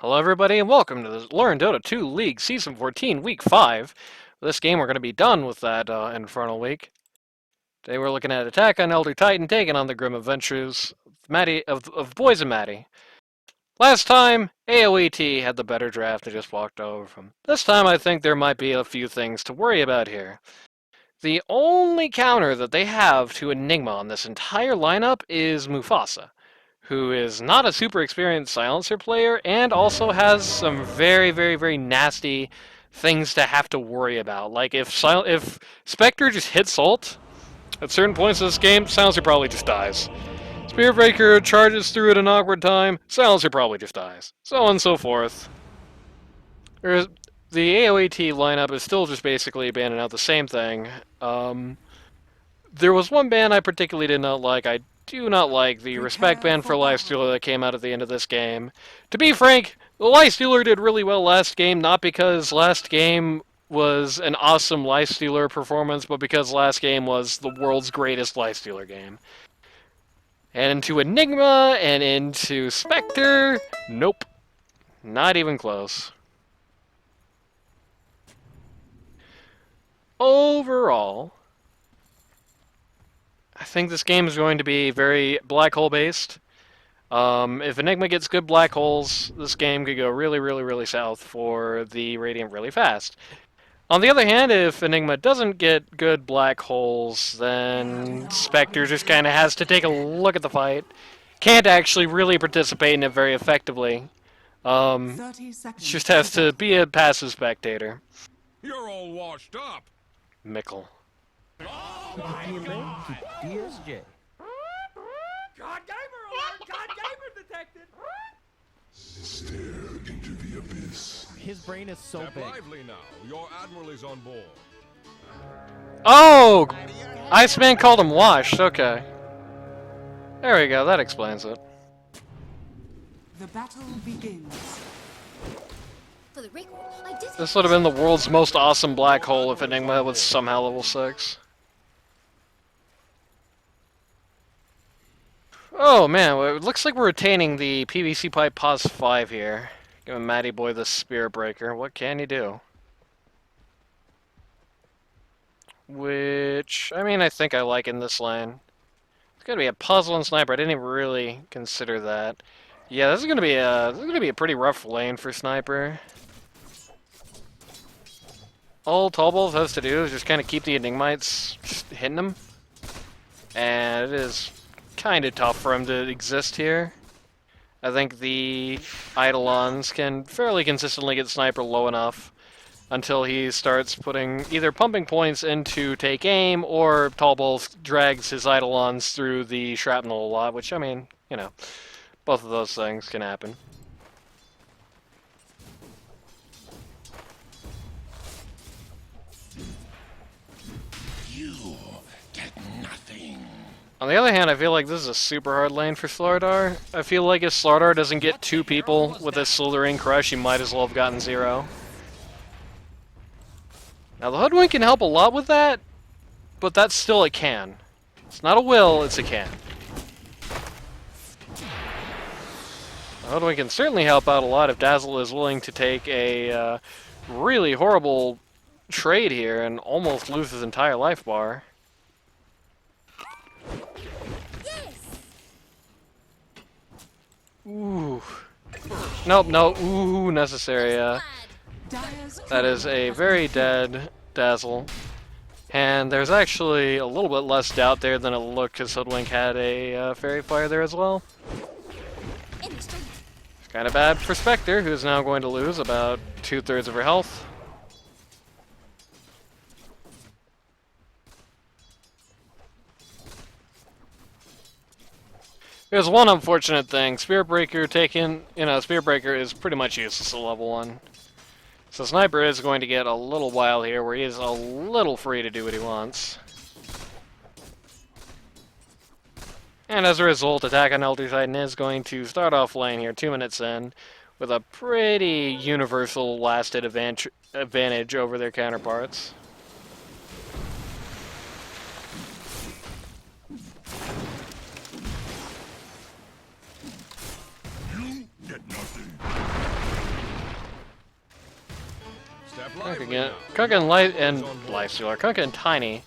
Hello everybody and welcome to the Learn Dota 2 League Season 14 Week 5. This game we're going to be done with that Infernal Week. Today we're looking at Attack on Elder Titan taking on the Grim Adventures of Boys and Matty. Last time, AoET had the better draft and just walked over from. This time I think there might be a few things to worry about here. The only counter that they have to Enigma on this entire lineup is Mufasa, who is not a super experienced silencer player and also has some very nasty things to have to worry about. Like if Spectre just hits ult at certain points in this game, silencer probably just dies. Spearbreaker charges through at an awkward time, silencer probably just dies. So on and so forth. The AoET lineup is still just basically banning out the same thing. There was one ban I particularly did not like. I do not like the respect ban for Lifestealer that came out at the end of this game. To be frank, the Lifestealer did really well last game, not because last game was an awesome Lifestealer performance, but because last game was the world's greatest Lifestealer game. And into Enigma, and into Spectre, nope. Not even close. Overall, I think this game is going to be very black hole based. If Enigma gets good black holes, this game could go really south for the Radiant really fast. On the other hand, if Enigma doesn't get good black holes, then Spectre just kind of has to take a look at the fight. Can't actually really participate in it very effectively. Just has to be a passive spectator. You're all washed up. Mickle. Oh my God! DSJ. God Gamer alert! God Gamer detected! Stare into the abyss. His brain is so Step big. lively now. Your admiral is on board. Oh! Iceman called him washed, okay. There we go, that explains it. The battle begins. For the record, I did This would have been the world's most awesome black hole if Enigma was somehow level 6. Oh man, well, it looks like we're retaining the PVC pipe +5 here. Giving Matty Boy the Spirit Breaker. What can you do? Which, I mean, I think I like in this lane. It's gonna be a puzzle and sniper. I didn't even really consider that. Yeah, this is gonna be a pretty rough lane for sniper. All Tall Balls has to do is just kind of keep the Enigmites just hitting them. And it is kind of tough for him to exist here. I think the Eidolons can fairly consistently get Sniper low enough until he starts putting either pumping points into take aim or Tall Balls drags his Eidolons through the shrapnel a lot, which, I mean, you know, both of those things can happen. On the other hand, I feel like this is a super hard lane for Slardar. I feel like if Slardar doesn't get 2 people with his Slithering Crush, he might as well have gotten 0. Now the Hoodwink can help a lot with that, but that's still a can. It's not a will, it's a can. The Hoodwink can certainly help out a lot if Dazzle is willing to take a really horrible trade here and almost lose his entire life bar. Ooh. Nope, no. Ooh, necessary. That is a very dead Dazzle. And there's actually a little bit less doubt there than it looked because Hoodwink had a Fairy Fire there as well. It's kind of bad for Spectre, who's now going to lose about 2/3 of her health. There's one unfortunate thing. Spearbreaker Spearbreaker is pretty much useless at level 1. So Sniper is going to get a little while here where he is a little free to do what he wants. And as a result, Attack on Elder Titan is going to start off lane here 2 minutes in with a pretty universal lasted advantage over their counterparts. Get nothing. Kunk and Light and Lifestealer. Kunk and Tiny,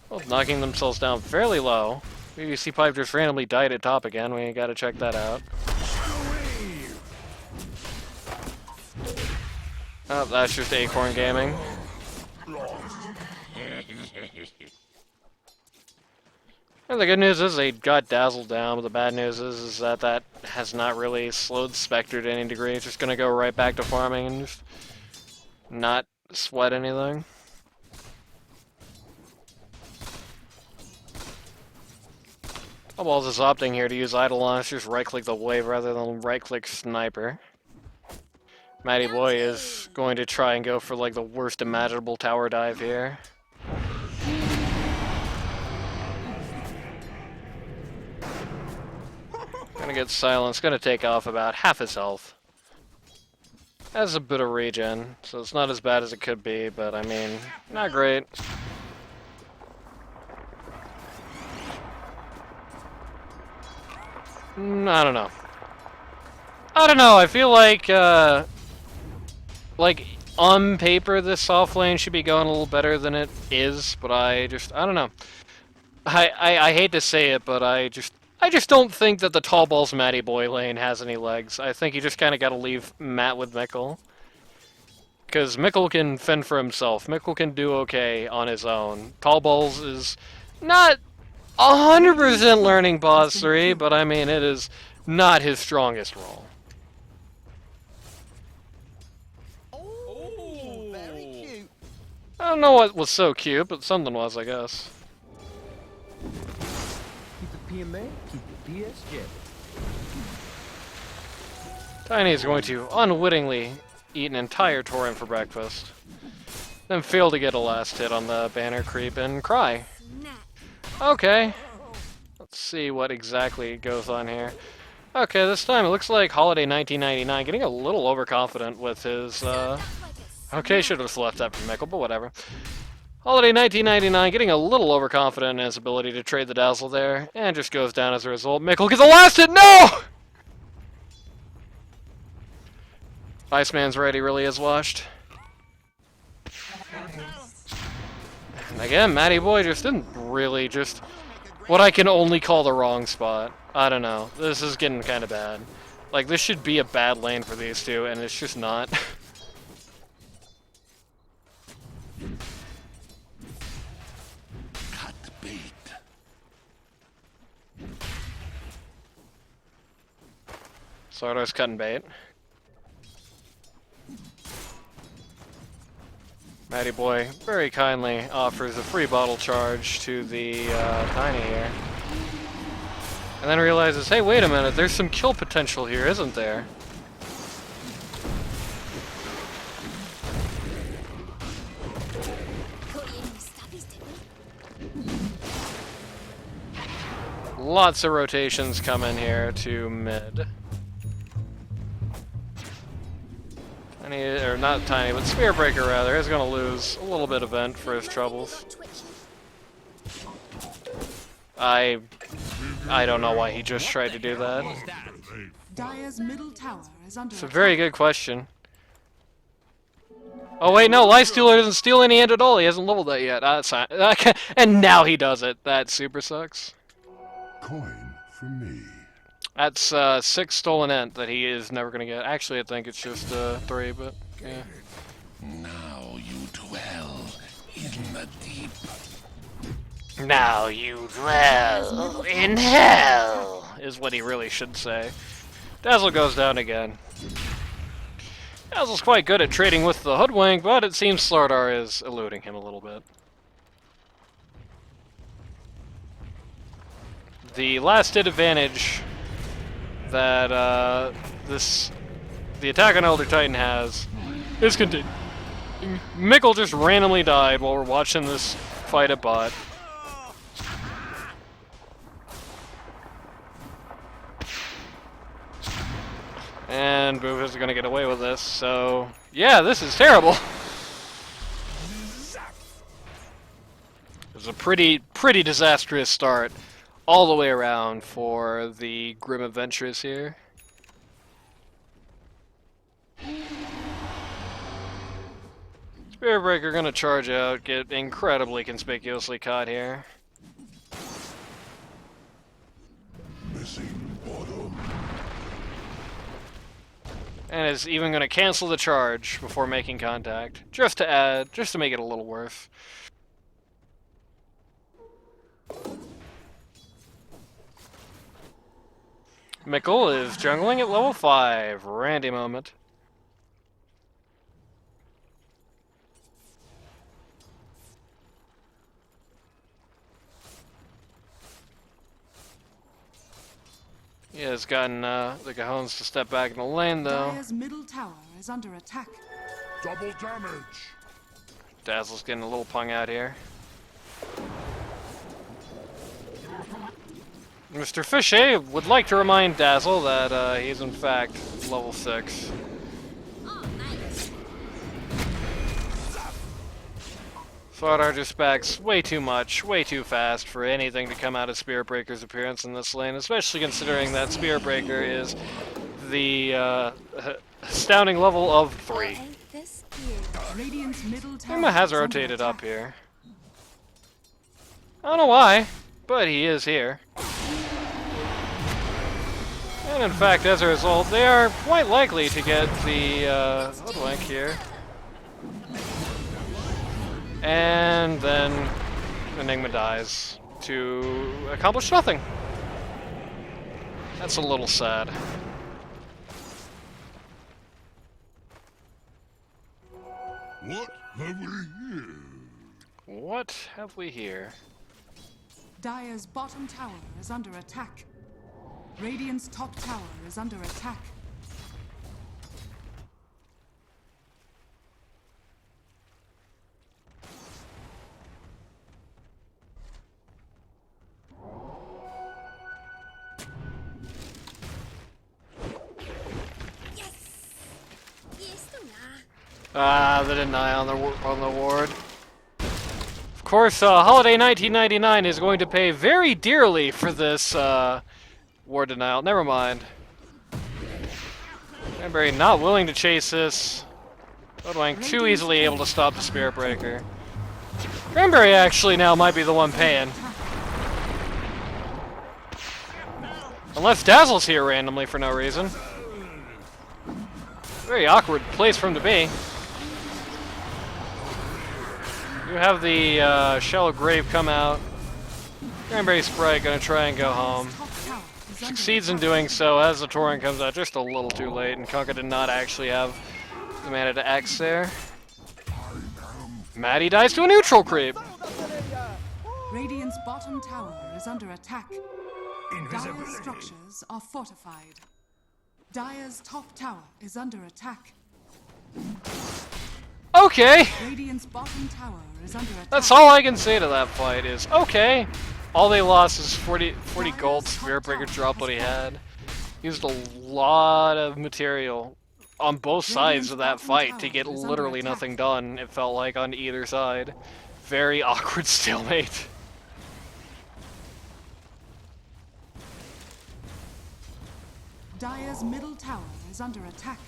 both knocking themselves down fairly low. BBC Pipe just randomly died at top again. We gotta check that out. Oh, that's just Acorn Gaming. And the good news is they got dazzled down, but the bad news is that that has not really slowed Spectre to any degree. It's just gonna go right back to farming and just not sweat anything. Balls is opting here to use Idle Launch, just right-click the wave rather than right-click Sniper. Matty Boy is going to try and go for like the worst imaginable tower dive here. Gonna get silenced, gonna take off about half his health. Has a bit of regen, so it's not as bad as it could be, but I mean, not great. I don't know. I feel like on paper this soft lane should be going a little better than it is, but I don't know. I hate to say it, but I just don't think that the Tall Balls Matty Boy lane has any legs. I think you just kind of got to leave Matt with Mikkel. Because Mikkel can fend for himself. Mikkel can do okay on his own. Tall Balls is not 100% learning Boss 3, but I mean, it is not his strongest role. Oh, very cute. I don't know what was so cute, but something was, I guess. Keep it PMA, keep it DSJ. Tiny is going to unwittingly eat an entire Torrent for breakfast, then fail to get a last hit on the banner creep and cry. Okay. Let's see what exactly goes on here. Okay, this time it looks like Holiday 1999 getting a little overconfident with his, Okay, should have left that for Mikkel, but whatever. Holiday 1999 getting a little overconfident in his ability to trade the Dazzle there, and just goes down as a result. Mikkel gets a last hit! No! Iceman's right, he really is washed. And again, Matty Boy just didn't really just... what I can only call the wrong spot. I don't know. This is getting kind of bad. Like, this should be a bad lane for these two, and it's just not. Cut bait. Sardar's cutting bait. Matty Boy very kindly offers a free bottle charge to the Tiny here. And then realizes, hey, wait a minute, there's some kill potential here, isn't there? Lots of rotations come in here to mid. Tiny, or not Tiny, but Spearbreaker rather, is going to lose a little bit of vent for his troubles. I don't know why he just tried to do that. Dire's middle tower is under It's a very good question. Oh wait, no, Lifestealer doesn't steal any end at all. He hasn't leveled that yet. That's not, and now he does it. That super sucks. Coin for me. That's 6 stolen ent that he is never gonna get. Actually, I think it's just 3, but yeah. Now you dwell in the deep. Now you dwell in hell, is what he really should say. Dazzle goes down again. Dazzle's quite good at trading with the Hoodwink, but it seems Slardar is eluding him a little bit. The last hit advantage that the attack on Elder Titan has is continuing. Mikkel just randomly died while we're watching this fight at bot. And Boof is gonna get away with this, so yeah, this is terrible. It was a pretty disastrous start all the way around for the Grim Adventurers here. Spirit Breaker gonna charge out, get incredibly conspicuously caught here. Missing bottom. And is even gonna cancel the charge before making contact. Just to make it a little worse. Mickle is jungling at level 5. Randy moment. He has gotten the Cajones to step back in the lane, though. Dire's middle tower is under attack. Double damage. Dazzle's getting a little pung out here. Mr. Fichet would like to remind Dazzle that he's in fact level 6. Oh, nice. Slardar just backs way too much, way too fast for anything to come out of Spirit Breaker's appearance in this lane, especially considering that Spirit Breaker is the astounding level of 3. Ain't this cute? Radiant's middle tower Emma has is under rotated up attack. here. I don't know why, but he is here. And in fact, as a result, they are quite likely to get the Hoodwink here. And then Enigma dies to accomplish nothing. That's a little sad. What have we here? What have we here? Dire's bottom tower is under attack. Radiant's top tower is under attack. Yes! Yes, to na. Ah, the deny on the ward. Of course, Holiday 1999 is going to pay very dearly for this ward denial. Never mind. Cranberry not willing to chase this. Hoodwink too easily able to stop the Spirit Breaker. Cranberry actually now might be the one paying. Unless Dazzle's here randomly for no reason. Very awkward place for him to be. You have the shallow grave come out. Cranberry Sprite gonna try and go home. Top tower is under Succeeds in attack. doing so as the torrent comes out just a little too late, and Kunkka did not actually have the mana to X there. Matty dies to a neutral creep. Radiant's bottom tower is under attack. Dire's structures are fortified. Dire's top tower is under attack. Okay, Radiant's bottom tower is under attack. that's all I can say to that fight is, okay. All they lost is 40 gold. Spirit Breaker dropped what he had. Used a lot of material on both sides of that fight to get literally nothing done, it felt like, on either side. Very awkward stalemate. Dire's middle tower is under attack.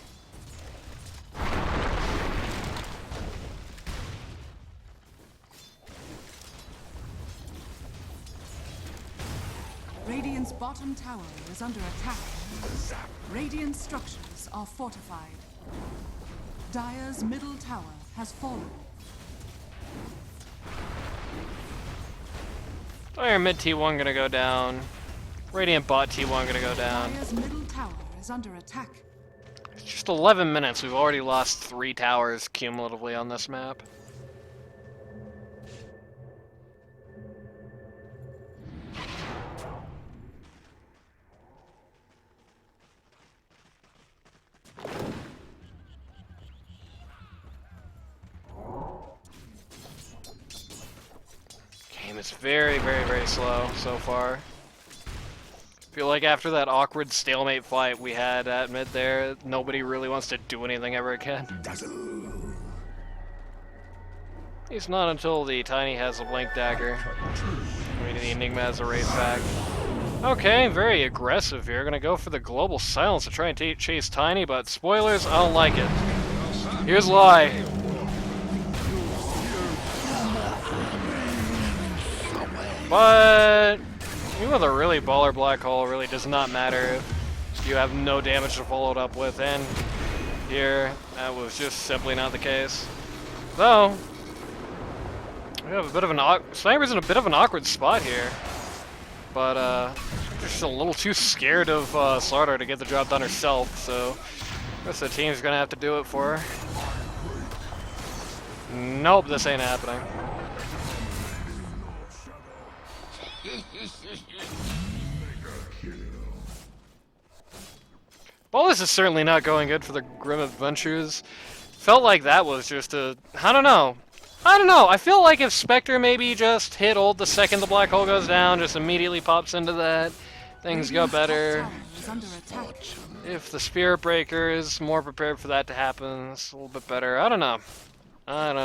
Radiant's bottom tower is under attack. Radiant structures are fortified. Dire's middle tower has fallen. Dire mid T1 gonna go down. Radiant bot T1 gonna go down. Dire's middle tower is under attack. It's just 11 minutes, we've already lost 3 towers cumulatively on this map. Game is very, very, very slow so far. Feel like after that awkward stalemate fight we had at mid there, nobody really wants to do anything ever again. At least not until the Tiny has a Blink Dagger. I mean, the Enigma has a raise back. Okay, very aggressive here. Gonna go for the Global Silence to try and chase Tiny, but spoilers, I don't like it. Here's why. But even with a really baller black hole, really does not matter if you have no damage to follow it up with. And here, that was just simply not the case. Though, we have a bit of an Sniper's in a bit of an awkward spot here. But just a little too scared of Slardar to get the job done herself, so the rest of the team's gonna have to do it for her. Nope, this ain't happening. Well, this is certainly not going good for the Grim Adventures. Felt like that was just a... I don't know. I feel like if Spectre maybe just hit ult the second the black hole goes down, just immediately pops into that, things go better. If the Spirit Breaker is more prepared for that to happen, it's a little bit better. I don't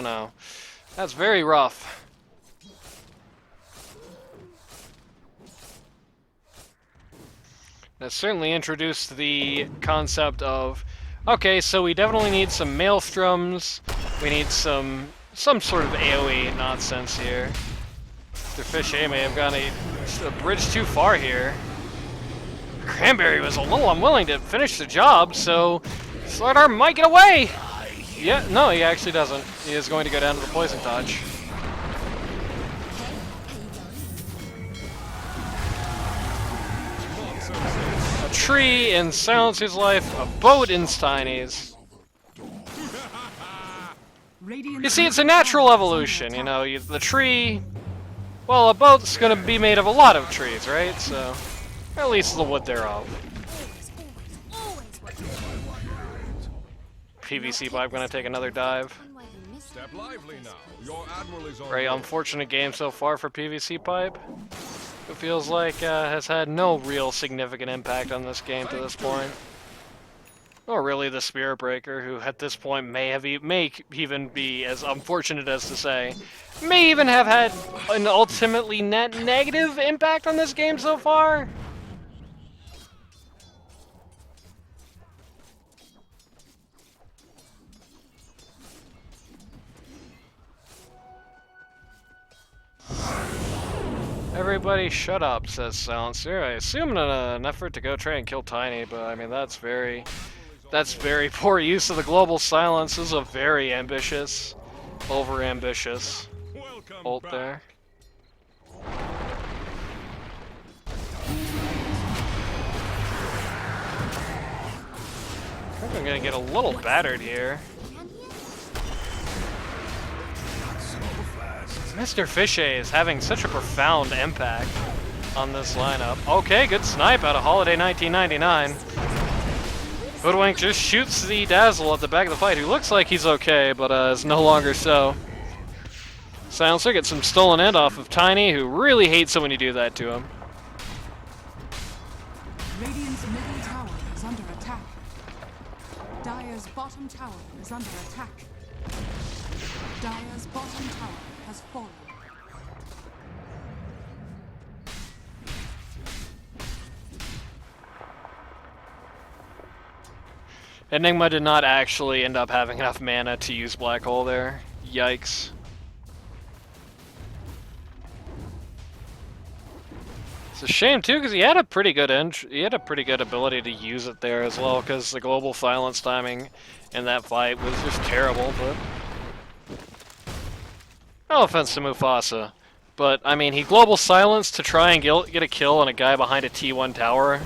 know. That's very rough. That certainly introduced the concept of, okay, so we definitely need some maelstroms, we need some sort of AoE nonsense here. Mr. Fishay may have gone a bridge too far here. Cranberry was a little unwilling to finish the job, so Slardar might get away! Yeah, no, he actually doesn't. He is going to go down to the Poison Touch. A tree in Silencer's life, a boat in Steiny's. You see, it's a natural evolution, you know, the tree... Well, a boat's gonna be made of a lot of trees, right? So, or at least the wood thereof. PVC pipe gonna take another dive. Step lively now. Your admiral is on. Very unfortunate game so far for PVC pipe. It feels like has had no real significant impact on this game to this point. Or really the Spirit Breaker, who at this point may even be, as unfortunate as to say, may even have had an ultimately net negative impact on this game so far. Everybody shut up, says Silencer. I assume in an effort to go try and kill Tiny, but I mean that's very poor use of the global silence. This is a very ambitious, over-ambitious ult there. I think I'm gonna get a little battered here. Mr. Fishay is having such a profound impact on this lineup. Okay, good snipe out of Holiday 1999. Hoodwink just shoots the Dazzle at the back of the fight, who looks like he's okay, but is no longer so. Silencer gets some stolen end off of Tiny, who really hates it when you do that to him. Radiant's middle tower is under attack. Dire's bottom tower is under attack. Dire's bottom tower has fallen. Enigma did not actually end up having enough mana to use Black Hole there. Yikes. It's a shame too, because he had a pretty good ability to use it there as well, because the global silence timing in that fight was just terrible. But no offense to Mufasa, but I mean, he global silenced to try and get a kill on a guy behind a T1 tower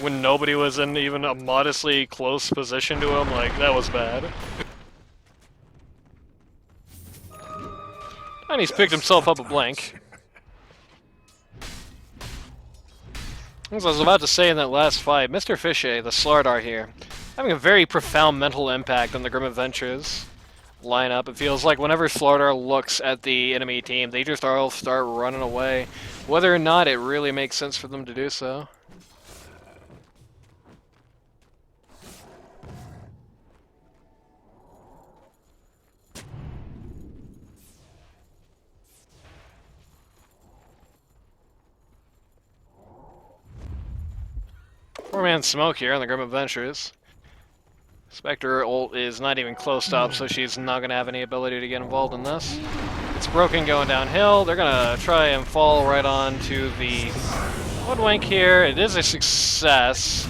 when nobody was in even a modestly close position to him. Like, that was bad. And he's picked himself up a blink. As I was about to say in that last fight, Mr. Fishay, the Slardar here, having a very profound mental impact on the Grim Adventures lineup. It feels like whenever Slardar looks at the enemy team, they just all start running away, whether or not it really makes sense for them to do so. Four-man smoke here on the Grim Adventures. Spectre ult is not even close up, so she's not going to have any ability to get involved in this. It's broken going downhill. They're gonna try and fall right onto the Hoodwink here. It is a success.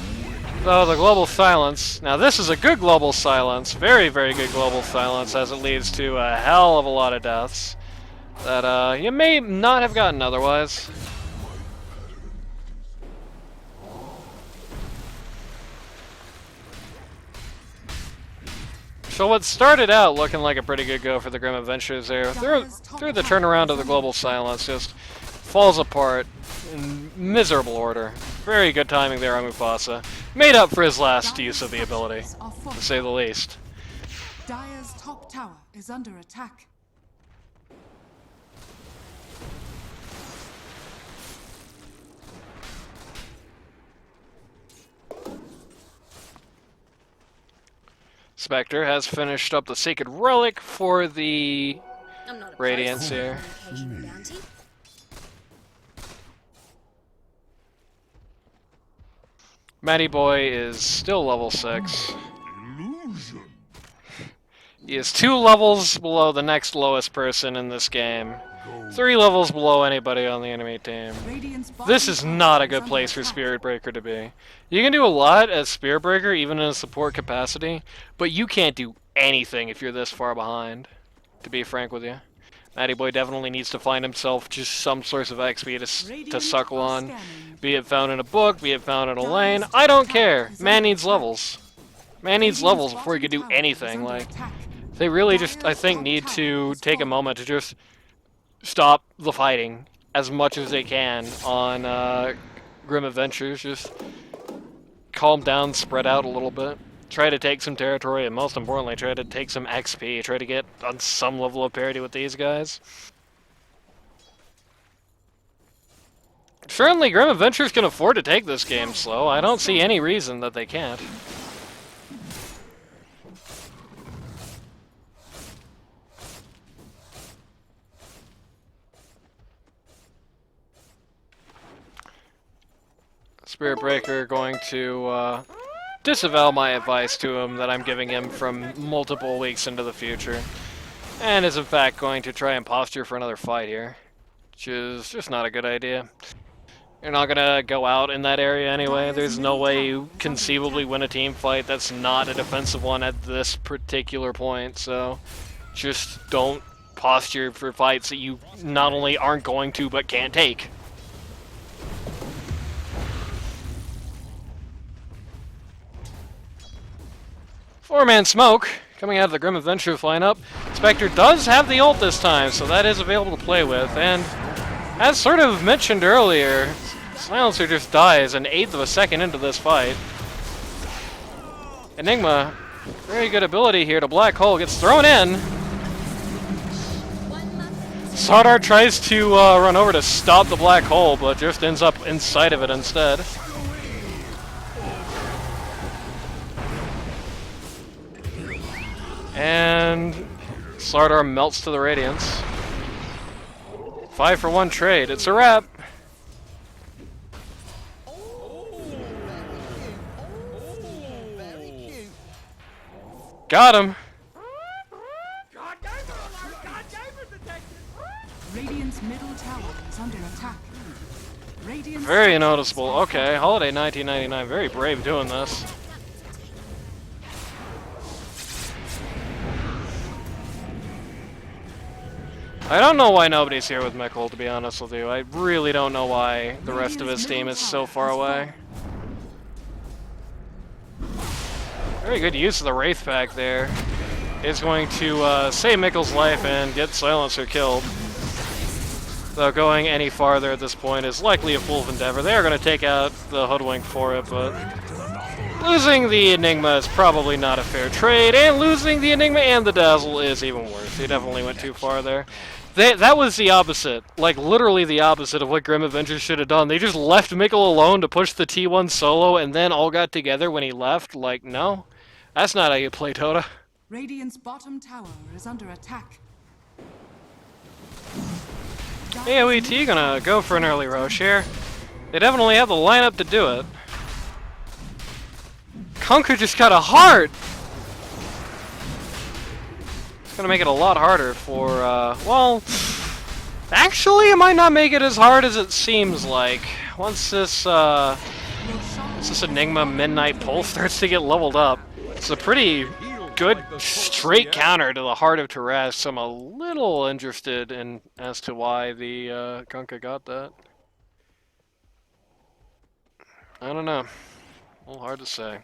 Though the global silence. Now this is a good global silence. Very, very good global silence, as it leads to a hell of a lot of deaths that you may not have gotten otherwise. So what started out looking like a pretty good go for the Grim Adventures there, through the turnaround of the global silence, just falls apart in miserable order. Very good timing there on Mufasa. Made up for his last use of the ability, to say the least. Dire's top tower is under attack. Spectre has finished up the Sacred Relic for the I'm not Radiance opposed to here. an occasional bounty. Matty Boy is still level 6. He is 2 levels below the next lowest person in this game. 3 levels below anybody on the enemy team. This is not a good place for Spirit Breaker to be. You can do a lot as Spirit Breaker, even in a support capacity, but you can't do anything if you're this far behind, to be frank with you. Matty Boy definitely needs to find himself just some source of XP to suckle on. Be it found in a book, be it found in a lane, I don't care. Man needs levels. Man needs levels before he can do anything. Like, they really just, I think, need to take a moment to just stop the fighting as much as they can on Grim Adventures. Just calm down, spread out a little bit. Try to take some territory, and most importantly, try to take some XP. Try to get on some level of parity with these guys. Certainly, Grim Adventures can afford to take this game slow. I don't see any reason that they can't. Spirit Breaker going to disavow my advice to him that I'm giving him from multiple weeks into the future, and is in fact going to try and posture for another fight here, which is just not a good idea. You're not gonna go out in that area anyway. There's no way you conceivably win a team fight that's not a defensive one at this particular point, so just don't posture for fights that you not only aren't going to but can't take. Four-man smoke coming out of the Grim Adventures lineup. Spectre does have the ult this time, so that is available to play with. And as sort of mentioned earlier, Silencer just dies an eighth of a second into this fight. Enigma, very good ability here to Black Hole, gets thrown in. Sardar tries to run over to stop the Black Hole, but just ends up inside of it instead. And Slardar melts to the Radiance. 5-for-1 trade. It's a wrap. Got him. God gamer alert! God gamer detected! Radiant's middle tower is under attack. Radiant's Very noticeable. Okay, Holiday 1999. Very brave doing this. I don't know why nobody's here with Mikkel, to be honest with you. I really don't know why the rest of his team is so far away. Very good use of the Wraith Pack there. Is going to save Mikkel's life and get Silencer killed. Though going any farther at this point is likely a fool's endeavor. They are going to take out the Hoodwink for it, but losing the Enigma is probably not a fair trade, and losing the Enigma and the Dazzle is even worse. He definitely went too far there. That was the opposite, like literally the opposite of what Grim Adventures should have done. They just left Mikkel alone to push the T1 solo and then all got together when he left. Like, no, that's not how you play Dota. Radiant's bottom tower is under attack. AoET gonna go for an early Roche here. They definitely have the lineup to do it. Conker just got a heart! It's gonna make it a lot harder for, well, actually, it might not make it as hard as it seems like. Once this Enigma Midnight Pulse starts to get leveled up, it's a pretty good straight counter to the Heart of Teraz, so I'm a little interested in as to why the Kunkka got that. I don't know. A little hard to say.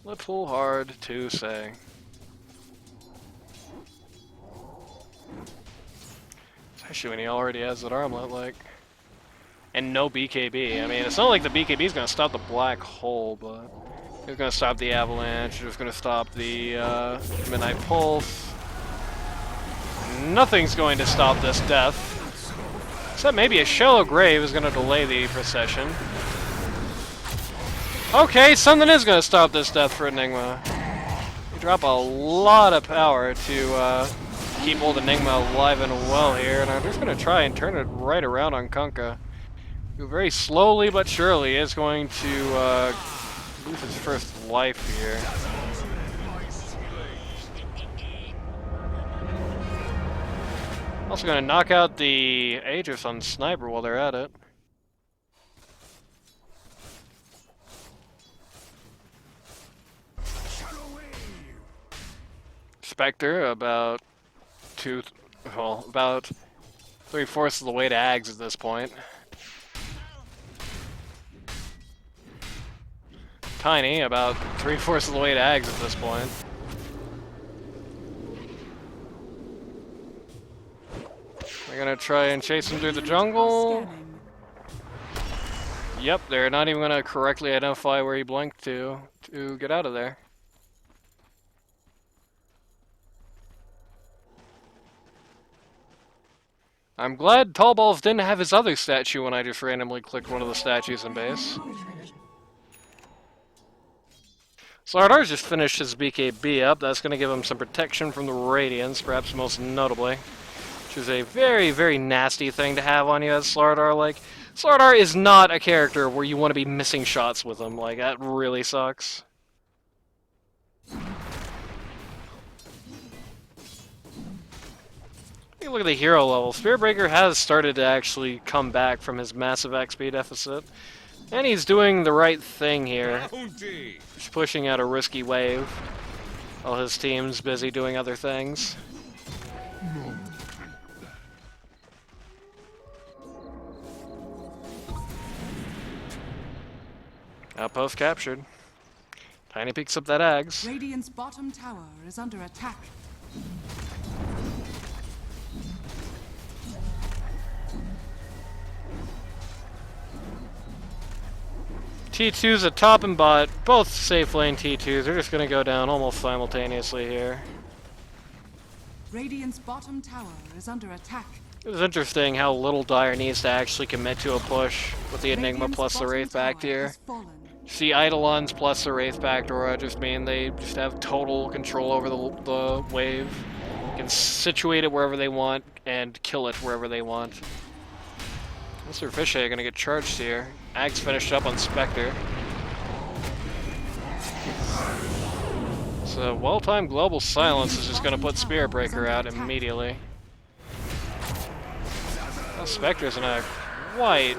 Little hard to say. Especially when he already has that armlet, like. And no BKB. I mean, it's not like the BKB is going to stop the black hole, but it's going to stop the avalanche, it's going to stop the Midnight Pulse. Nothing's going to stop this death. Except maybe a Shallow Grave is going to delay the procession. Okay, something is going to stop this death for Enigma. You drop a lot of power to keep old Enigma alive and well here, and I'm just going to try and turn it right around on Kunkka, who very slowly but surely is going to lose his first life here. Also going to knock out the Aegis on Sniper while they're at it. Spectre about about 3/4 of the way to Ags at this point. Tiny about 3/4 of the way to Ags at this point. We're gonna try and chase him through the jungle. Yep, they're not even gonna correctly identify where he blinked to get out of there. I'm glad Tall Balls didn't have his other statue when I just randomly clicked one of the statues in base. Slardar's just finished his BKB up. That's going to give him some protection from the Radiance, perhaps most notably. Which is a very, very nasty thing to have on you as Slardar. Like, Slardar is not a character where you want to be missing shots with him. Like, that really sucks. Look at the hero level. Spearbreaker has started to actually come back from his massive XP deficit. And he's doing the right thing here. He's pushing out a risky wave while his team's busy doing other things. Outpost captured. Tiny picks up that Ags. Radiant's bottom tower is under attack. T2's at top and bot, both safe lane T2s. They're just going to go down almost simultaneously here. Radiant's bottom tower is under attack. It was interesting how little Dire needs to actually commit to a push with the Enigma plus the Wraith backed here. See, Eidolons plus the Wraith backed Aura just mean they just have total control over the wave. Can situate it wherever they want and kill it wherever they want. Mr. Fishay gonna get charged here. Ags finished up on Spectre. So well-timed global silence is just gonna put Spearbreaker out immediately. Well, Spectre's in a quite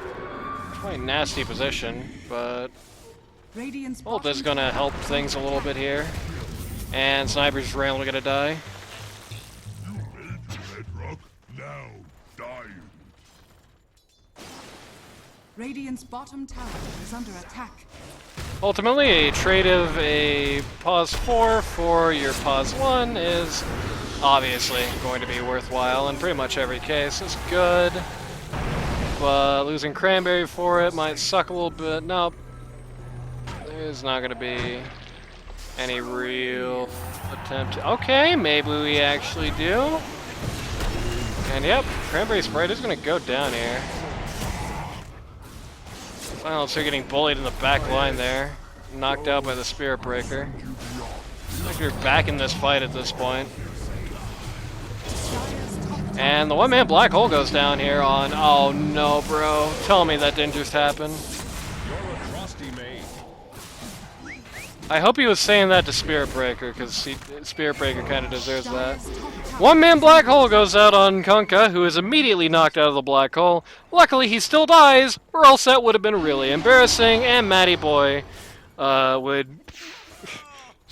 nasty position, but Ult is gonna help things a little bit here. And Sniper's randomly gonna die. Radiant's bottom tower is under attack. Ultimately, a trade of a pause 4 for your pause 1 is obviously going to be worthwhile in pretty much every case. It's good, but losing Cranberry for it might suck a little bit. Nope. There's not going to be any real attempt to... Okay, maybe we actually do. And yep, Cranberry Sprite is going to go down here. Silence are getting bullied in the back line there. Knocked out by the Spirit Breaker. Looks like you're back in this fight at this point. And the one-man black hole goes down here on... Oh no, bro. Tell me that didn't just happen. You're a trusty mate. I hope he was saying that to Spirit Breaker, because Spirit Breaker kind of deserves that. Dire's top tower One-man black hole goes out on Kunkka, who is immediately knocked out of the black hole. Luckily, he still dies, or else that would have been really embarrassing, and Matty Boy would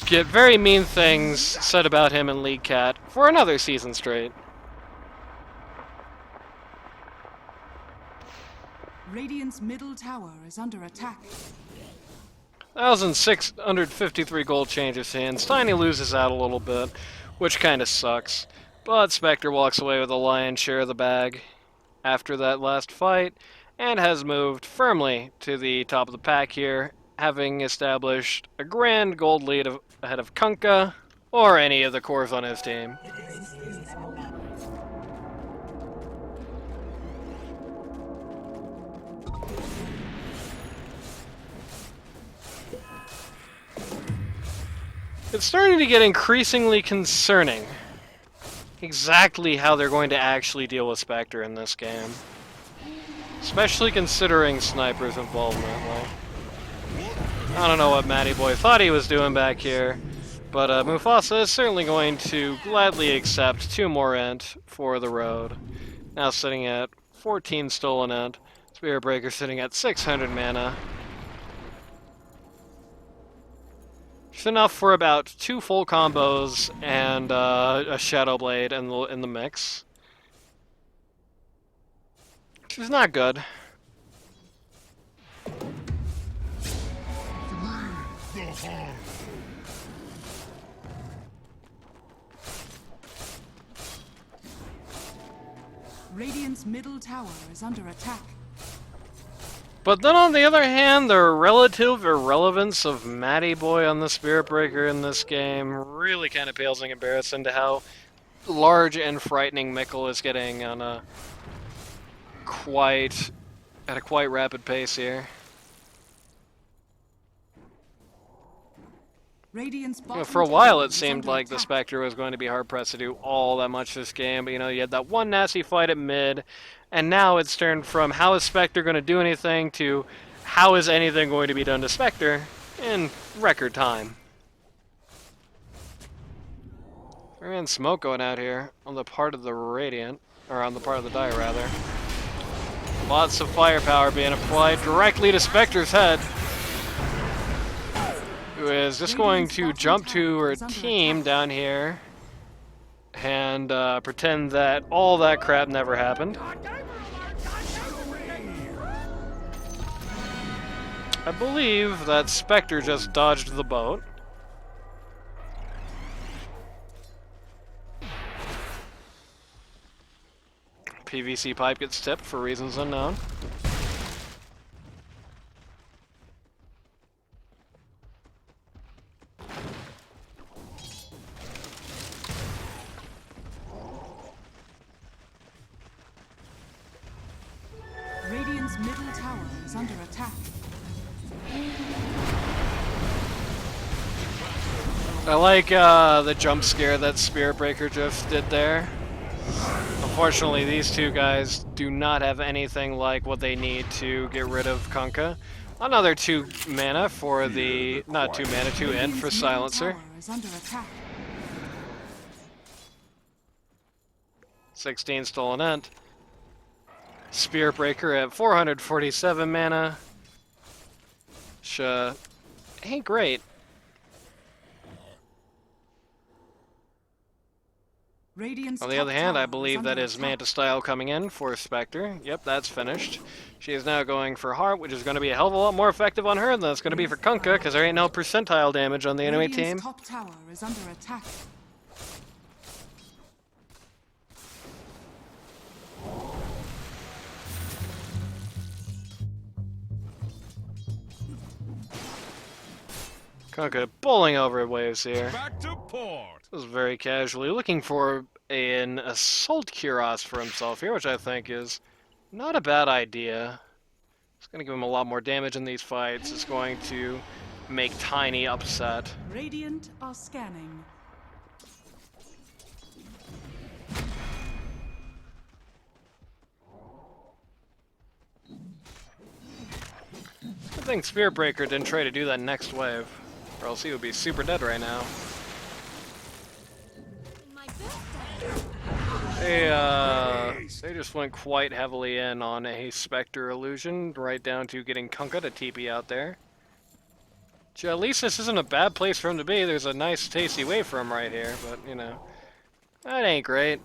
get very mean things said about him in League Cat for another season straight. Radiant's middle tower is under attack. 1,653 gold changes hands. Tiny loses out a little bit, which kind of sucks. But Spectre walks away with a lion's share of the bag after that last fight, and has moved firmly to the top of the pack here, having established a grand gold lead ahead of Kunkka, or any of the cores on his team. It's starting to get increasingly concerning exactly how they're going to actually deal with Spectre in this game. Especially considering Sniper's involvement. Like, I don't know what Matty Boy thought he was doing back here, but Mufasa is certainly going to gladly accept 2 more int for the road. Now sitting at 14 stolen int. Spirit Breaker sitting at 600 mana. It's enough for about 2 full combos and a Shadow Blade in the mix. Which is not good. Radiant's middle tower is under attack. But then on the other hand, the relative irrelevance of Matty Boy on the Spirit Breaker in this game really kind of pales in comparison to how large and frightening Mikkel is getting on at a quite rapid pace here. Radiant's You know, bottom for a while tower it is seemed under like the attack. Spectre was going to be hard pressed to do all that much this game, but you know, you had that one nasty fight at mid, and now it's turned from how is Spectre going to do anything to how is anything going to be done to Spectre in record time. We're in smoke going out here on the part of the Radiant, or on the part of the Dire rather. Lots of firepower being applied directly to Spectre's head, who is just going to jump to her team down here and pretend that all that crap never happened. I believe that Spectre just dodged the boat. PVC pipe gets tipped for reasons unknown. Radiant's middle tower is under attack. I like the jump scare that Spirit Breaker just did there. Unfortunately, these two guys do not have anything like what they need to get rid of Kunkka. Another 2 mana for the... not 2 mana, 2 int for Radiant's middle Silencer. tower is under attack. 16 stolen int. Spirit Breaker at 447 mana. Which, ain't great. Radiant's On the top other hand, tower I is believe under that is attack. Manta Style coming in for Spectre. Yep, that's finished. She is now going for Heart, which is going to be a hell of a lot more effective on her than it's going to be for Kunkka, because there ain't no percentile damage on the enemy team. Radiant's top tower is under attack. Kunkka bowling over waves here. Back to port. This is very casually looking for an Assault Cuirass for himself here, which I think is not a bad idea. It's going to give him a lot more damage in these fights. It's going to make Tiny upset. Radiant are scanning. I think Spirit Breaker didn't try to do that next wave. Or else he would be super dead right now. My birthday. They just went quite heavily in on a Spectre illusion, right down to getting Kunkka to TP out there. Which, at least this isn't a bad place for him to be. There's a nice, tasty way for him right here, but, you know, that ain't great.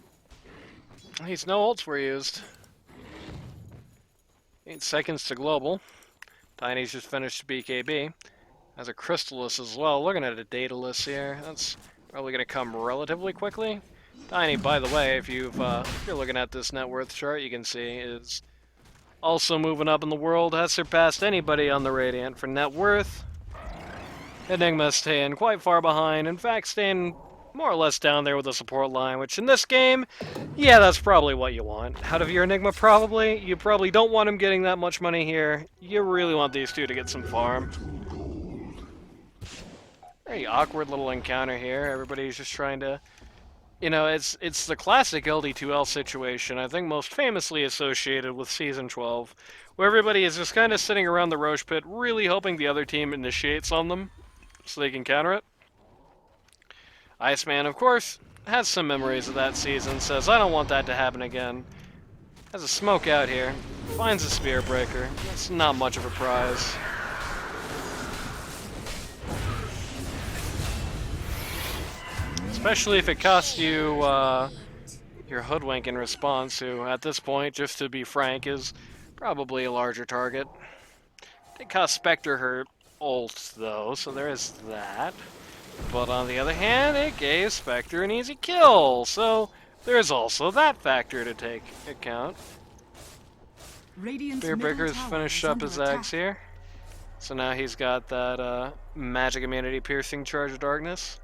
At least no ults were used. 8 seconds to global. Tiny's just finished BKB. Has a Crystallis as well. Looking at a Daedalus here. That's probably going to come relatively quickly. Tiny, by the way, if you're looking at this net worth chart, you can see is also moving up in the world. Has surpassed anybody on the Radiant for net worth. Enigma staying quite far behind. In fact, staying more or less down there with the support line, which in this game, yeah, that's probably what you want. Out of your Enigma, probably. You probably don't want him getting that much money here. You really want these two to get some farm. Very awkward little encounter here. Everybody's just trying to... You know, it's the classic LD2L situation, I think most famously associated with Season 12, where everybody is just kind of sitting around the Roche pit, really hoping the other team initiates on them, so they can counter it. Iceman, of course, has some memories of that season, says, I don't want that to happen again. Has a smoke out here, finds a Spear Breaker. That's not much of a prize. Especially if it costs you your Hoodwink in response, who at this point, just to be frank, is probably a larger target. It cost Spectre her ult, though, so there is that. But on the other hand, it gave Spectre an easy kill, so there's also that factor to take account. Radiant's Spear middle Breaker's tower finished is up under his attack. axe here. So now he's got that magic immunity piercing charge of darkness.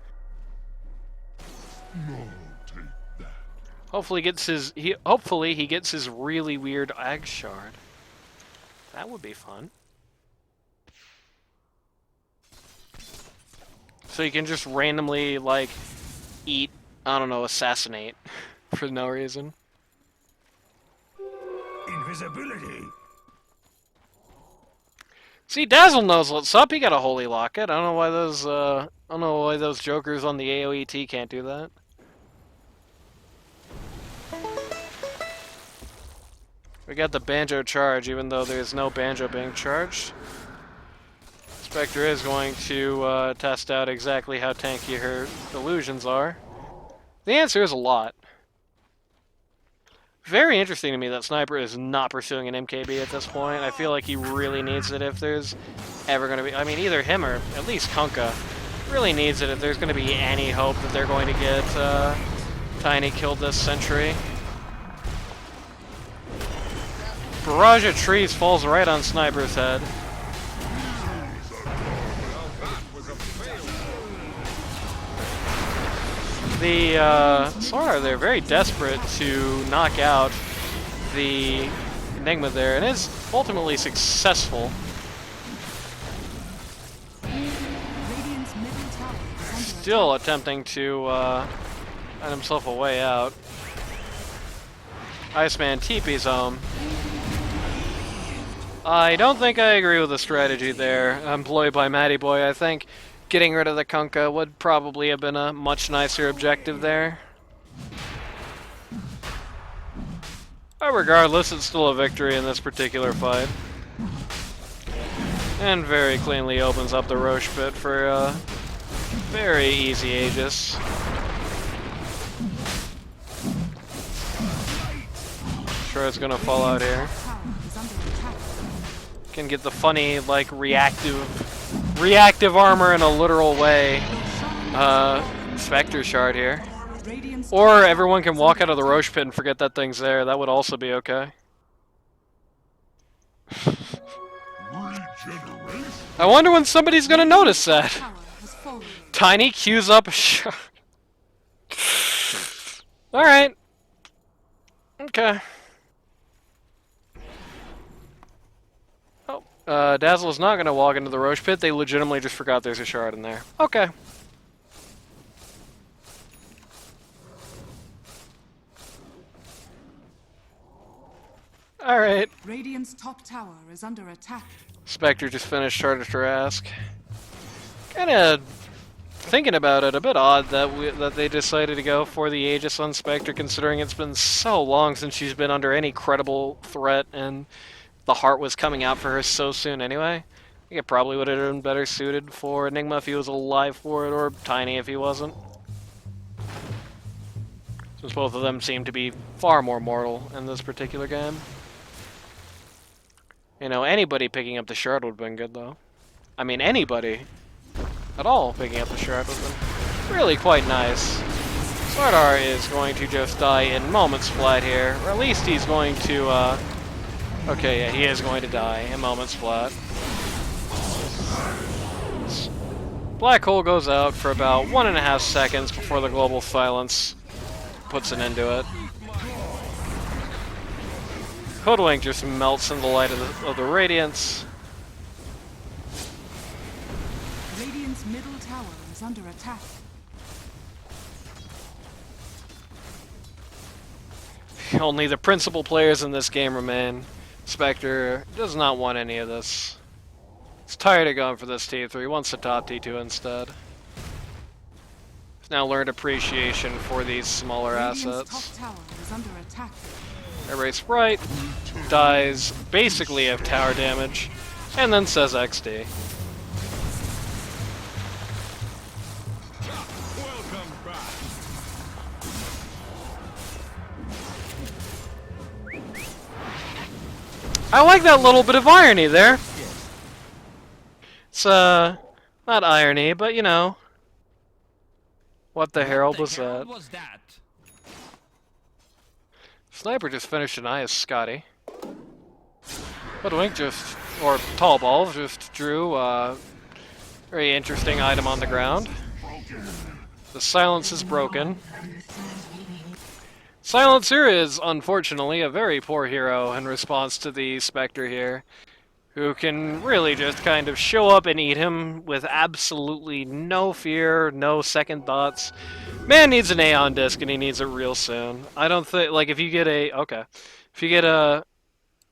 Hopefully he gets his really weird Ag Shard. That would be fun. So you can just randomly, like, eat, I don't know, assassinate for no reason. Invisibility. See, Dazzle knows what's up. He got a Holy Locket. I don't know why those jokers on the AoET can't do that. We got the Banjo charge, even though there's no Banjo being charged. Spectre is going to test out exactly how tanky her illusions are. The answer is a lot. Very interesting to me that Sniper is not pursuing an MKB at this point. I feel like he really needs it if there's ever going to be... I mean, either him or at least Kunkka really needs it if there's going to be any hope that they're going to get Tiny killed this century. Barrage of trees falls right on Sniper's head. The Sonar, they're very desperate to knock out the Enigma there, and is ultimately successful. Radiant's middle tower is under Still attempting to find himself a way out. Iceman TP's home. I don't think I agree with the strategy there employed by Matty Boy. I think getting rid of the Kunkka would probably have been a much nicer objective there. But regardless, it's still a victory in this particular fight. And very cleanly opens up the Roche pit for a very easy Aegis. Sure it's gonna fall out here. tower is under attack. Can get the funny, like, reactive armor in a literal way. Spectre shard here. Radiant's Or everyone can walk out of the Roche pit and forget that thing's there. That would also be okay. I wonder when somebody's gonna notice that. tower has fallen. Tiny queues up a shard. Alright. Okay. Oh, Dazzle is not gonna walk into the Roche pit. They legitimately just forgot there's a shard in there. Okay. Alright. Radiant's top tower is under attack. Spectre just finished Charter Trask. Kinda thinking about it, a bit odd that they decided to go for the Aegis on Spectre, considering it's been so long since she's been under any credible threat, and the heart was coming out for her so soon anyway. I think it probably would have been better suited for Enigma if he was alive for it, or Tiny if he wasn't. Since both of them seem to be far more mortal in this particular game. You know, anybody picking up the shard would have been good, though. I mean, anybody at all picking up the shard would have been really quite nice. Sardar is going to just die in moments flat here, or at least he's going to, okay, yeah, he is going to die in moments flat. Black hole goes out for about 1.5 seconds before the global silence puts an end to it. Hoodwink just melts in the light of the radiance. Radiant's middle tower is under attack. Only the principal players in this game remain. Spectre does not want any of this. He's tired of going for this T3, he wants the top T2 instead. He's now learned appreciation for these smaller assets. Radiant's top tower is under attack. Every Sprite dies basically of tower damage, and then says XD. Welcome back. I like that little bit of irony there. It's, not irony, but you know. What the Herald was that? Sniper just finished an eye as Scotty. Hoodwink just, or Tall Ball, just drew a very interesting item on the ground. The silence is broken. Silencer is, unfortunately, a very poor hero in response to the Spectre here, who can really just kind of show up and eat him with absolutely no fear, no second thoughts. Man needs an Aeon disc, and he needs it real soon. I don't think, like, if you get a, okay, if you get a,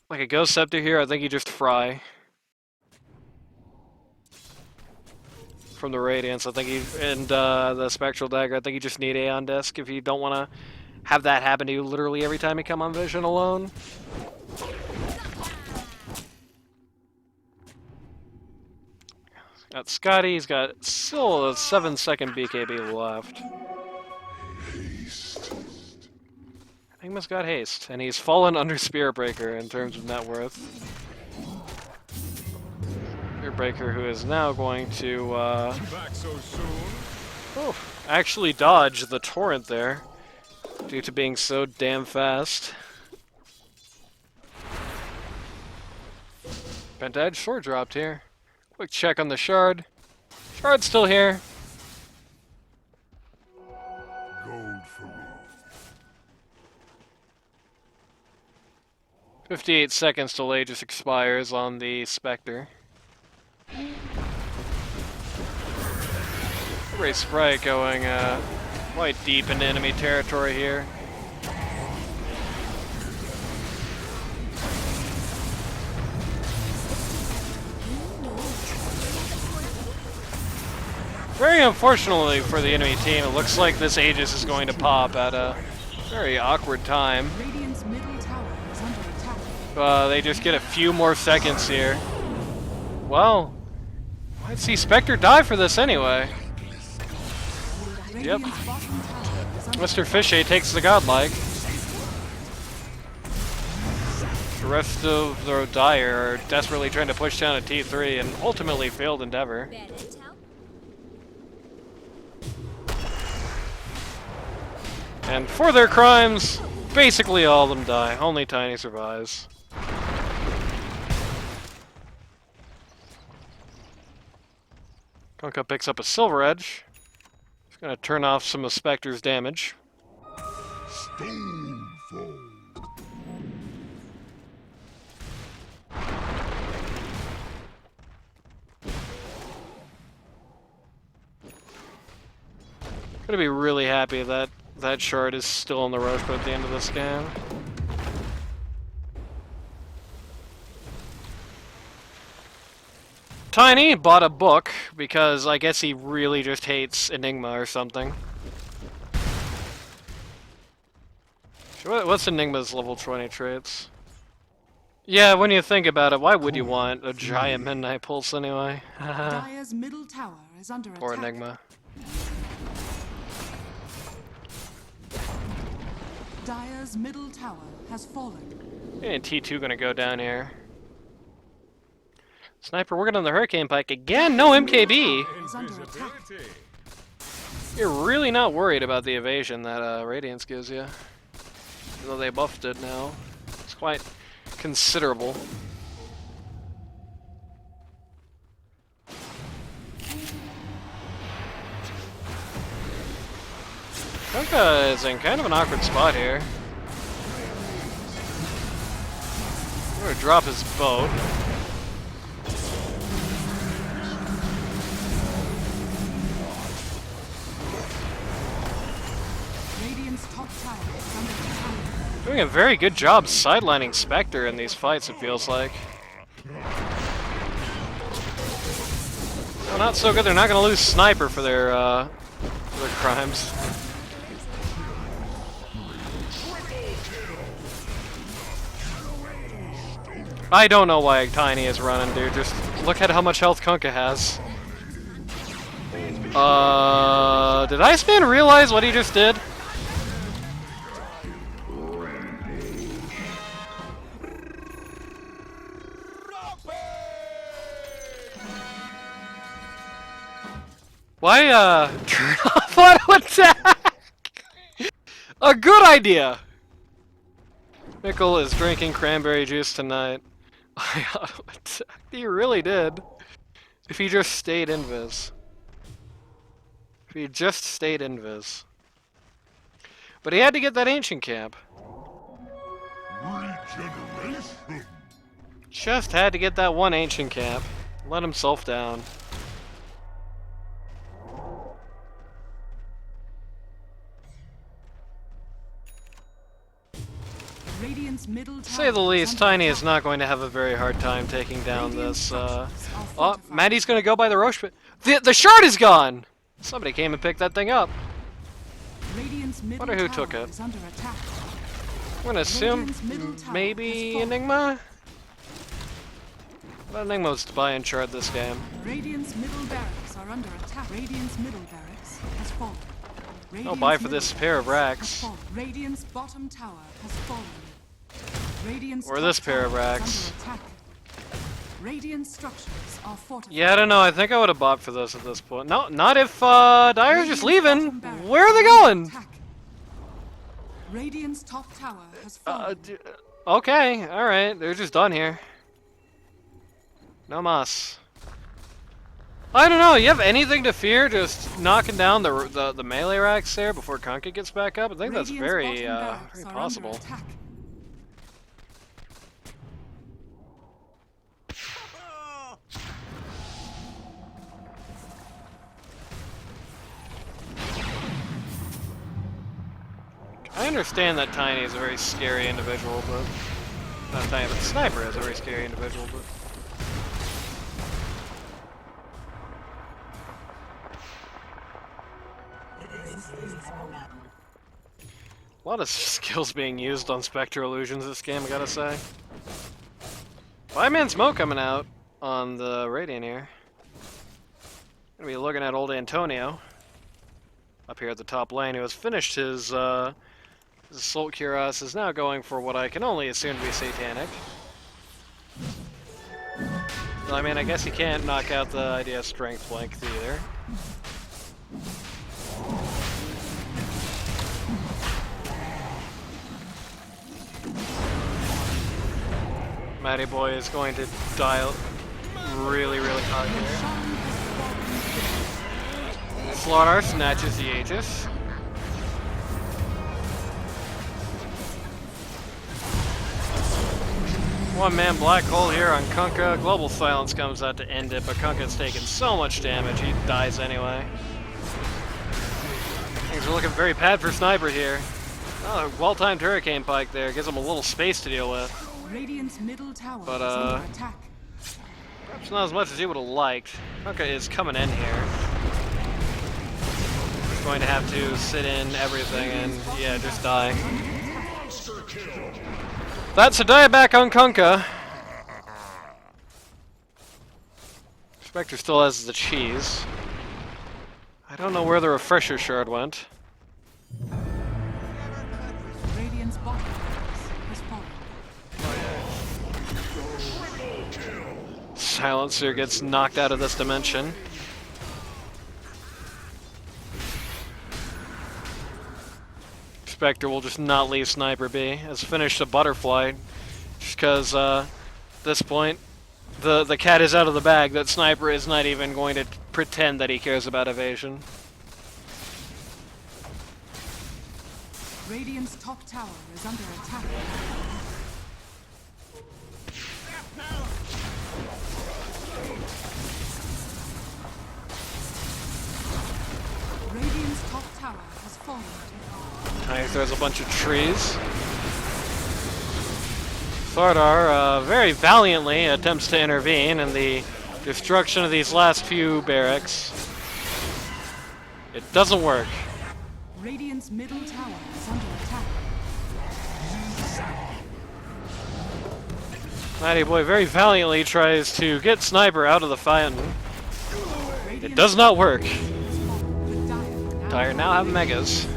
like a Ghost Scepter here, I think you just fry. From the Radiance, I think you, and the Spectral Dagger, I think you just need Aeon disc if you don't want to have that happen to you literally every time you come on Vision alone. Got Scotty, he's got still a 7-second BKB left. Enigma's got haste, and he's fallen under Spirit Breaker in terms of net worth. Spirit Breaker, who is now going to Back so soon. actually dodge the torrent there, due to being so damn fast. Pentadge sword dropped here. Quick check on the shard. Shard's still here. Gold for me. 58 seconds till Aegis expires on the Spectre. Every Sprite going quite deep into enemy territory here. Very unfortunately for the enemy team, it looks like this Aegis is going to pop at a very awkward time. Radiant's middle tower is under attack. They just get a few more seconds here. Well, might see Spectre die for this anyway. Yep. Radiant's bottom tower is under Mr. Fishay takes the godlike. The rest of the Dire are desperately trying to push down a T3 and ultimately failed endeavor. Bad intel. And for their crimes, basically all of them die. Only Tiny survives. Kunkka picks up a Silver Edge. He's going to turn off some of Spectre's damage. Stonefold. Gonna be really happy that that shard is still on the Roche at the end of this game. Tiny bought a book because I guess he really just hates Enigma or something. What's Enigma's level 20 traits? Yeah, when you think about it, why would you want a giant Midnight Pulse anyway? Dire's middle tower is under Or attack. Enigma. Dire's middle tower has fallen. And T2 gonna go down here. Sniper working on the Hurricane Pike again. No MKB. Is under attack. Invisibility. You're really not worried about the evasion that Radiance gives you. Even though they buffed it now. It's quite considerable. Kunkka is in kind of an awkward spot here. I'm gonna drop his boat. Radiant's top tower is under attack. Doing a very good job sidelining Spectre in these fights, it feels like. Well, not so good. They're not going to lose Sniper for their crimes. I don't know why Tiny is running, dude. Just look at how much health Kunkka has. Did Iceman realize what he just did? Why, turn off auto attack? A good idea! Mickle is drinking cranberry juice tonight. I auto attacked. He really did. If he just stayed invis. If he just stayed invis. But he had to get that ancient camp. Regeneration. Just had to get that one ancient camp. Let himself down. Radiant's middle tower To say the is least, under Tiny is attack. not going to have a very hard time taking down Radiant this, structures are Oh, fortified. Matty's gonna go by the Roche pit. The shard is gone! Somebody came and picked that thing up. Radiant's middle Wonder who tower took it. is under attack. I'm gonna assume Radiant's middle tower maybe has fallen. Enigma? But Enigma's buying shard this game. Radiant's middle barracks are under attack. Radiant's middle barracks has fallen. Radiant's buy for middle this pair of barracks racks. has fallen. Radiant's bottom tower has fallen. Radiant's Or top this pair of tower is racks. under attack. Radiant structures are fortified. Yeah, I don't know. I think I would have bought for this at this point. No, not if Dire's just leaving. Where are they going? Radiant's top tower has fallen. Okay, alright. They're just done here. No mas. I don't know. You have anything to fear just knocking down the melee racks there before Kunkka gets back up? I think that's Radiant's very, bottom barracks very are possible. under attack. I understand that Tiny is a very scary individual, but... Not Tiny, but Sniper is a very scary individual, but... A lot of skills being used on Spectre Illusions this game, I gotta say. 5-man smoke coming out on the Radiant here. Gonna be looking at old Antonio. Up here at the top lane, who has finished his Assault Cuirass, is now going for what I can only assume to be Satanic. I mean, I guess he can't knock out the idea of Strength Length either. Matty Boy is going to dial really, really hard here. Slaughter snatches the Aegis. One-man black hole here on Kunkka. Global Silence comes out to end it, but Kunkka's taking so much damage, he dies anyway. Things are looking very bad for Sniper here. Oh, well-timed Hurricane Pike there. Gives him a little space to deal with. Radiant's middle tower But, is under attack. Perhaps not as much as he would have liked. Kunkka is coming in here. He's going to have to sit in everything and, yeah, just die. That's a dieback on Kunkka. Spectre still has the cheese. I don't know where the refresher shard went. Radiant's bottom has fallen. Silencer gets knocked out of this dimension. Spectre will just not leave Sniper be. Has finished a butterfly. Just because, at this point, the cat is out of the bag that Sniper is not even going to pretend that he cares about evasion. Radiant's top tower is under attack. Radiant's top tower has fallen. He throws a bunch of trees. Thardar very valiantly attempts to intervene in the destruction of these last few barracks. It doesn't work. Radiant's middle tower is under attack. Matty Boy very valiantly tries to get Sniper out of the fountain. It does not work. Dire now have megas.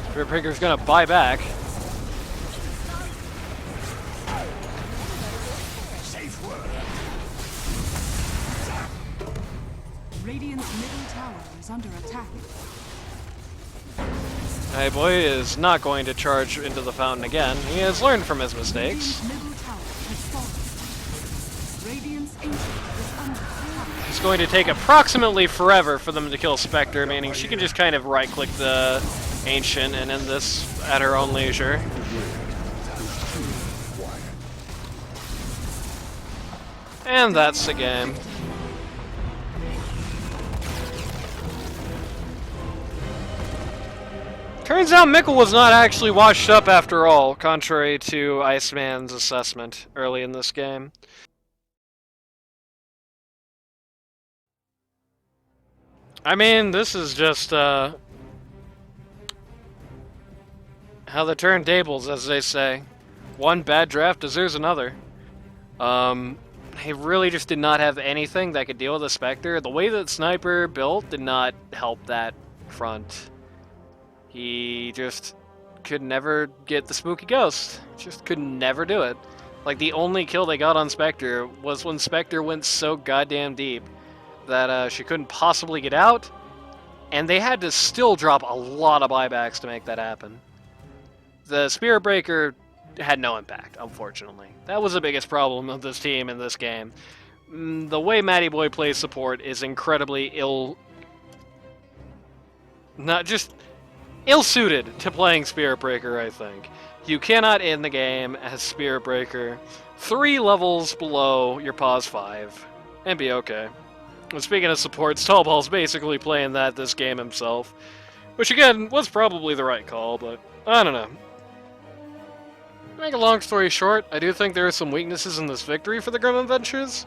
Spirit Breaker's gonna buy back. Radiant's middle tower is under attack. Matty Boy is not going to charge into the fountain again. He has learned from his mistakes. Radiant's middle tower has fallen. Radiant's ancient is under attack. It's going to take approximately forever for them to kill Spectre, meaning she can just kind of right-click the Ancient and end this at her own leisure. And that's the game. Turns out Mikkel was not actually washed up after all, contrary to Iceman's assessment early in this game. I mean, this is just, how the turntables, as they say. One bad draft deserves another. He really just did not have anything that could deal with the Spectre. The way that Sniper built did not help that front. He just could never get the spooky ghost. Just could never do it. Like, the only kill they got on Spectre was when Spectre went so goddamn deep that she couldn't possibly get out, and they had to still drop a lot of buybacks to make that happen. The Spirit Breaker had no impact, unfortunately. That was the biggest problem of this team in this game. The way Matty Boy plays support is incredibly ill-suited to playing Spirit Breaker, I think. You cannot end the game as Spirit Breaker 3 levels below your pause 5 and be okay. And speaking of support, Stallball's basically playing that this game himself, which again was probably the right call, but I don't know. To make a long story short, I do think there are some weaknesses in this victory for the Grim Adventures.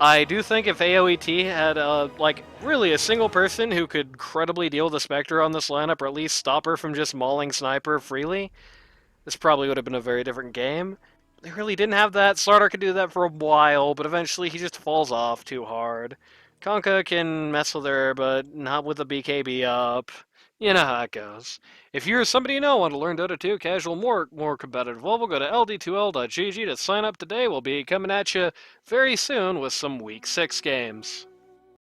I do think if AoET had, like, really a single person who could credibly deal with the Spectre on this lineup, or at least stop her from just mauling Sniper freely, this probably would have been a very different game. They really didn't have that. Slardar could do that for a while, but eventually he just falls off too hard. Kunkka can mess with her, but not with the BKB up. You know how it goes. If you're somebody you know want to learn Dota 2 casual more competitive level, go to ld2l.gg to sign up today. We'll be coming at you very soon with some Week 6 games.